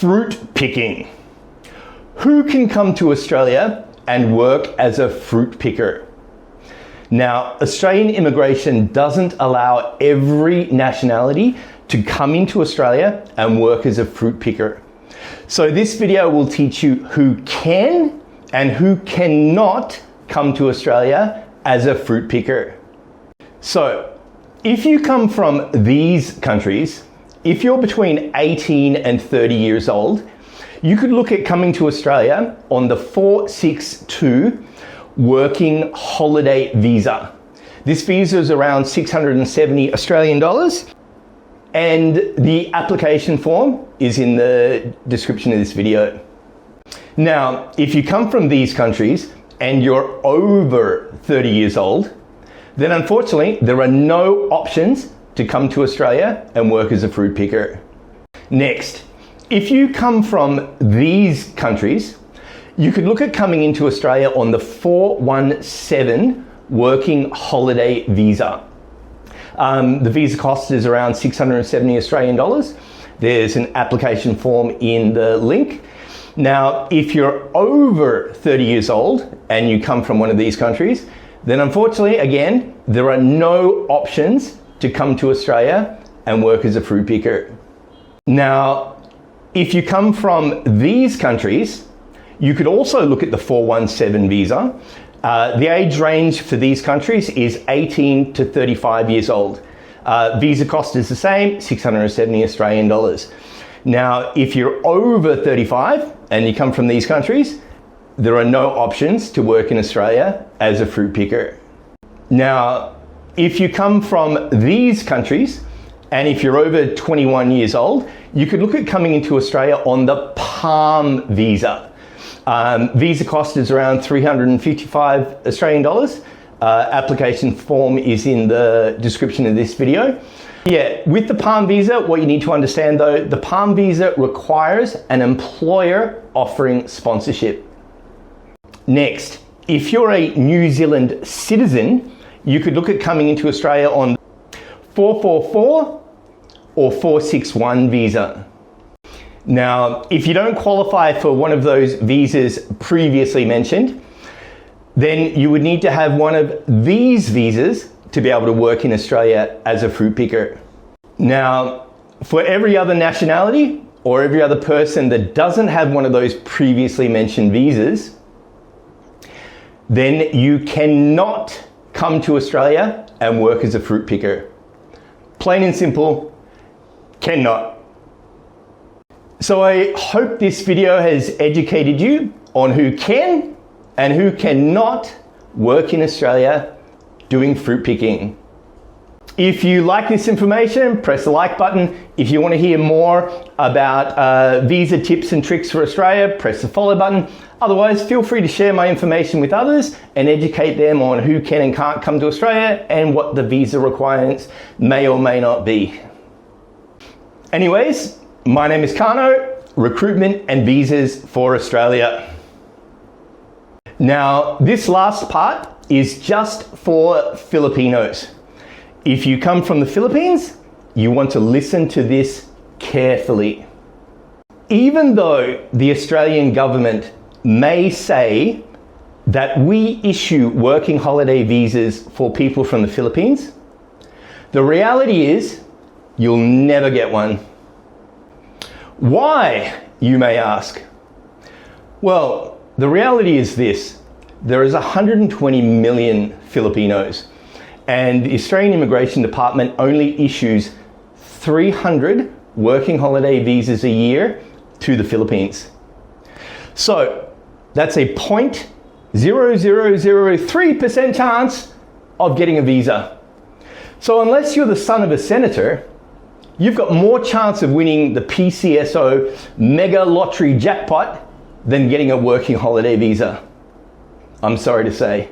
Fruit picking. Who can come to Australia and work as a fruit picker? Now, Australian immigration doesn't allow every nationality to come into Australia and work as a fruit picker. So this video will teach you who can and who cannot come to Australia as a fruit picker. So, if you come from these countries, if you're between 18 and 30 years old, you could look at coming to Australia on the 462 working holiday visa. This visa is around 670 Australian dollars, and the application form is in the description of this video. Now, if you come from these countries and you're over 30 years old, then unfortunately there are no options to come to Australia and work as a fruit picker. Next, if you come from these countries, you could look at coming into Australia on the 417 working holiday visa. The visa cost is around 670 Australian dollars. There's an application form in the link. Now, if you're over 30 years old and you come from one of these countries, then unfortunately, again, there are no options to come to Australia and work as a fruit picker. Now, if you come from these countries, you could also look at the 417 visa. The age range for these countries is 18 to 35 years old. Visa cost is the same, 670 Australian dollars. Now, if you're over 35 and you come from these countries, there are no options to work in Australia as a fruit picker. Now, if you come from these countries and if you're over 21 years old, you could look at coming into Australia on the PALM visa. Visa cost is around 355 Australian dollars. Application form is in the description of this video. Yeah, with the PALM visa, what you need to understand though, the PALM visa requires an employer offering sponsorship. Next, if you're a New Zealand citizen, you could look at coming into Australia on 444 or 461 visa. Now, if you don't qualify for one of those visas previously mentioned, then you would need to have one of these visas to be able to work in Australia as a fruit picker. Now, for every other nationality or every other person that doesn't have one of those previously mentioned visas, then you cannot come to Australia and work as a fruit picker. Plain and simple, cannot. So I hope this video has educated you on who can and who cannot work in Australia doing fruit picking. If you like this information, press the like button. If you want to hear more about visa tips and tricks for Australia, press the follow button. Otherwise, feel free to share my information with others and educate them on who can and can't come to Australia and what the visa requirements may or may not be. Anyways, my name is Kano, Recruitment and Visas for Australia. Now, this last part is just for Filipinos. If you come from the Philippines, you want to listen to this carefully. Even though the Australian government may say that we issue working holiday visas for people from the Philippines, the reality is you'll never get one. Why, you may ask? Well, the reality is this. There is 120 million Filipinos, and the Australian Immigration Department only issues 300 working holiday visas a year to the Philippines. So that's a 0.0003% chance of getting a visa. So unless you're the son of a senator, you've got more chance of winning the PCSO mega lottery jackpot than getting a working holiday visa. I'm sorry to say.